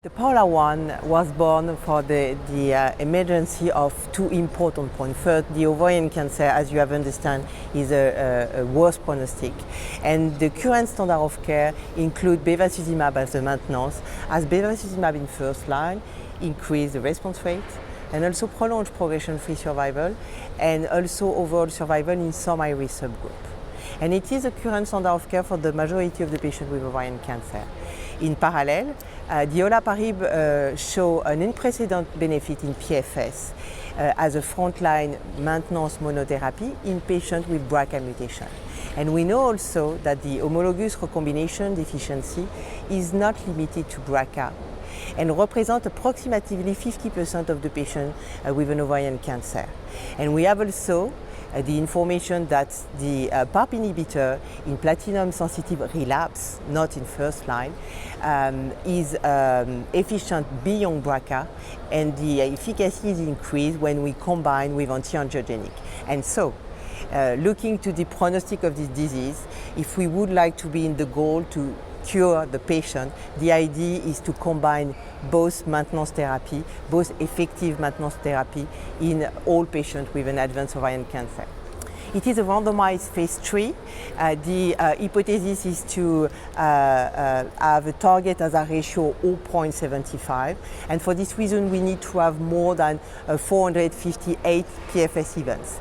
The PARP was born for the emergency of two important points. First, the ovarian cancer, as you have understand, is a worse prognostic. And the current standard of care include bevacizumab as a maintenance, as bevacizumab in first line increase the response rate and also prolonged progression-free survival and also overall survival in some high-risk subgroup. And it is a current standard of care for the majority of the patients with ovarian cancer. In parallel, the olaparib show an unprecedented benefit in PFS as a frontline maintenance monotherapy in patients with BRCA mutation. And we know also that the homologous recombination deficiency is not limited to BRCA and represent approximately 50% of the patients with an ovarian cancer. And we have also the information that the PARP inhibitor in platinum-sensitive relapse, not in first line, is efficient beyond BRCA, and the efficacy is increased when we combine with anti-angiogenic. And so, looking to the prognostic of this disease, if we would like to be in the goal to cure the patient, the idea is to combine both maintenance therapy, both effective maintenance therapy in all patients with an advanced ovarian cancer. It is a randomized phase III. The hypothesis is to have a target as a ratio 0.75, and for this reason we need to have more than 458 PFS events.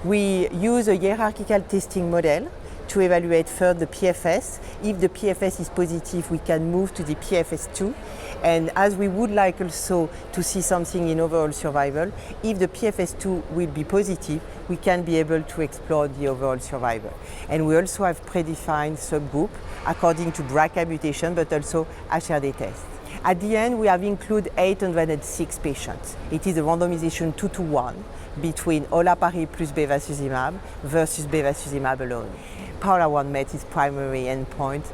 We use a hierarchical testing model to evaluate first the PFS. If the PFS is positive, we can move to the PFS2. And as we would like also to see something in overall survival, if the PFS2 will be positive, we can be able to explore the overall survival. And we also have predefined subgroup according to BRCA mutation, but also HRD test. At the end, we have included 806 patients. It is a randomization 2-to-1 between olaparib plus bevacizumab versus bevacizumab alone. PARP met its primary endpoint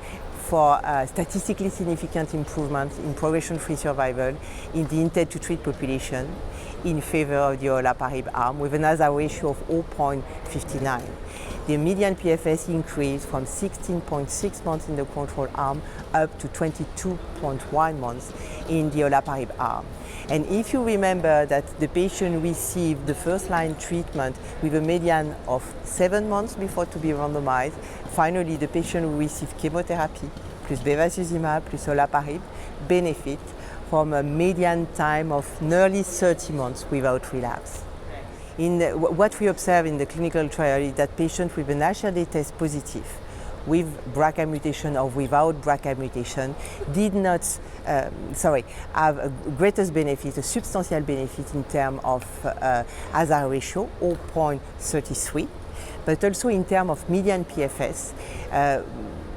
for statistically significant improvement in progression-free survival in the intent to treat population in favor of the olaparib arm with an hazard ratio of 0.59. The median PFS increased from 16.6 months in the control arm up to 22.1 months in the olaparib arm. And if you remember that the patient received the first-line treatment with a median of 7 months before to be randomized, finally the patient who received chemotherapy plus bevacizumab plus olaparib benefit from a median time of nearly 30 months without relapse. What we observe in the clinical trial is that patients with an HRD test positive with BRCA mutation or without BRCA mutation did not have a greatest benefit, a substantial benefit in terms of hazard ratio, 0.33, but also in terms of median PFS,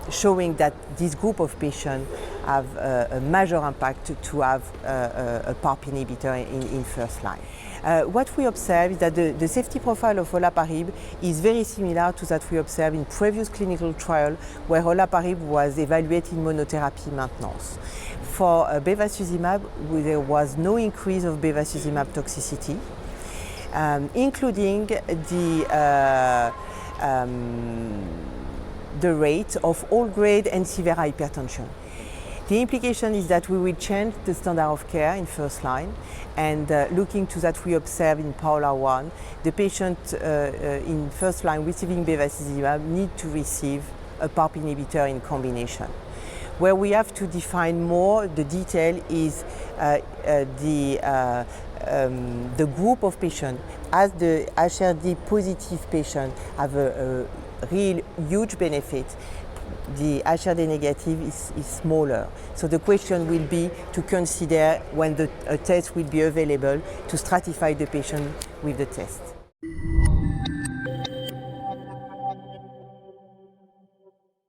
showing that this group of patients have a major impact to have a PARP inhibitor in first line. What we observe is that the safety profile of olaparib is very similar to that we observed in previous clinical trial where olaparib was evaluated in monotherapy maintenance. For bevacizumab, there was no increase of bevacizumab toxicity, including the rate of all grade and severe hypertension. The implication is that we will change the standard of care in first line, and looking to that we observe in PARP, the patient in first line receiving bevacizumab need to receive a PARP inhibitor in combination. Where we have to define more the detail is the group of patients. As the HRD positive patient have a real huge benefit, the HRD negative is smaller. So the question will be to consider when a test will be available to stratify the patient with the test.